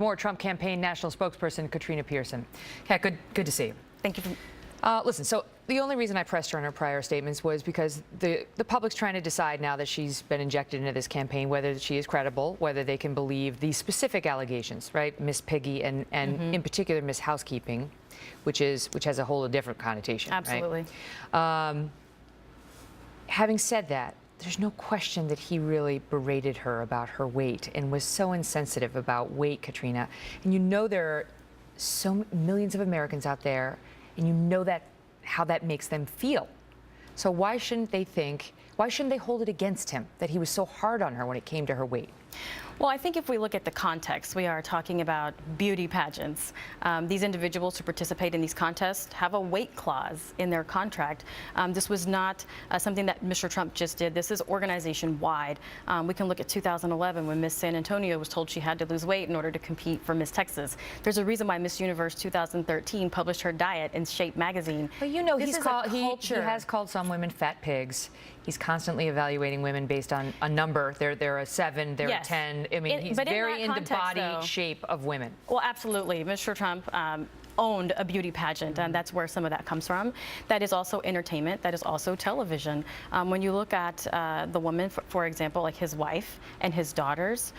more Trump campaign national spokesperson Katrina Pearson. Yeah, good to see you. Thank you. Listen, so the only reason I pressed her on her prior statements was because the public's trying to decide now that she's been injected into this campaign whether she is credible, whether they can believe the specific allegations, right? Miss Piggy and in particular Miss Housekeeping, which has a whole different connotation. Absolutely. Right? Having said that, there's no question that he really berated her about her weight and was so insensitive about weight, Katrina. And you know there are so millions of Americans out there, and you know that how that makes them feel. So why shouldn't they hold it against him that he was so hard on her when it came to her weight? Well, I think if we look at the context, we are talking about beauty pageants. These individuals who participate in these contests have a weight clause in their contract. This was not something that Mr. Trump just did. This is organization-wide. We can look at 2011 when Miss San Antonio was told she had to lose weight in order to compete for Miss Texas. There's a reason why Miss Universe 2013 published her diet in Shape magazine. But you know, he has called some women fat pigs. He's constantly evaluating women based on a number. They're a 7, they're a 10. I mean, he's very into body shape of women. Well, absolutely. Mr. Trump owned a beauty pageant, and that's where some of that comes from. That is also entertainment. That is also television. When you look at the woman, for example, like his wife and his daughters,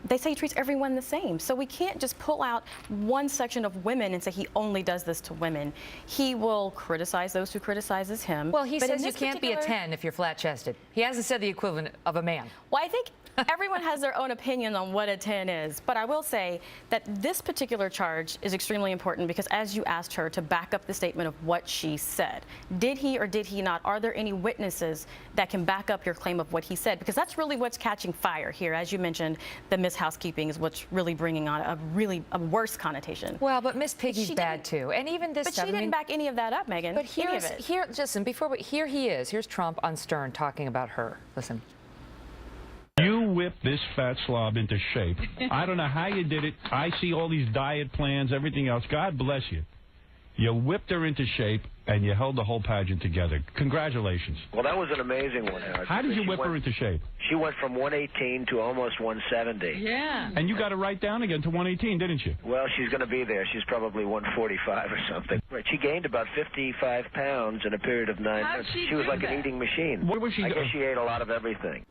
they say he treats everyone the same. So we can't just pull out one section of women and say he only does this to women. He will criticize those who criticizes him. Well, he says you can't be a 10 if you're flat-chested. He hasn't said the equivalent of a man. Well, I think everyone has their own opinion on what a 10 is, but I will say that this particular charge is extremely important because as you asked her to back up the statement of what she said, did he or did he not, are there any witnesses that can back up your claim of what he said? Because that's really what's catching fire here. As you mentioned, the Miss Housekeeping is what's really bringing on a worse connotation. Well, but Miss Piggy's bad too, and even this but stuff. She didn't back any of that up, Megan. But here he is. Here's Trump on Stern talking about her. Listen. You whipped this fat slob into shape. I don't know how you did it. I see all these diet plans, everything else. God bless you. You whipped her into shape, and you held the whole pageant together. Congratulations. Well, that was an amazing one, Howard. How did you whip her into shape? She went from 118 to almost 170. Yeah. And you got her right down again to 118, didn't you? Well, she's going to be there. She's probably 145 or something. Right. She gained about 55 pounds in a period of 9 months. She was like an eating machine. What was she? I guess she ate a lot of everything.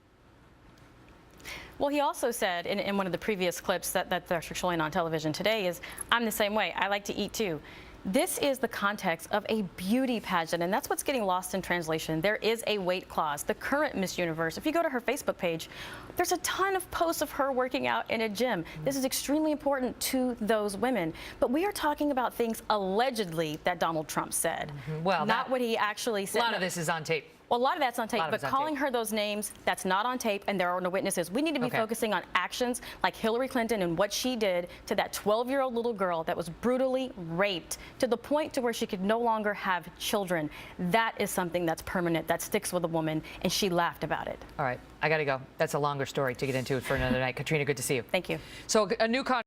Well, he also said in one of the previous clips that they're showing on television today is, I'm the same way. I like to eat too. This is the context of a beauty pageant, and that's what's getting lost in translation. There is a weight clause. The current Miss Universe, if you go to her Facebook page, there's a ton of posts of her working out in a gym. This is extremely important to those women. But we are talking about things allegedly that Donald Trump said. Well, not what he actually said. A lot of this is on tape. Well, a lot of that's on tape, but calling her those names, that's not on tape, and there are no witnesses. We need to be focusing on actions like Hillary Clinton and what she did to that 12-year-old little girl that was brutally raped to the point to where she could no longer have children. That is something that's permanent, that sticks with a woman, and she laughed about it. All right, I got to go. That's a longer story to get into for another night. Katrina, good to see you. Thank you. So a new contract.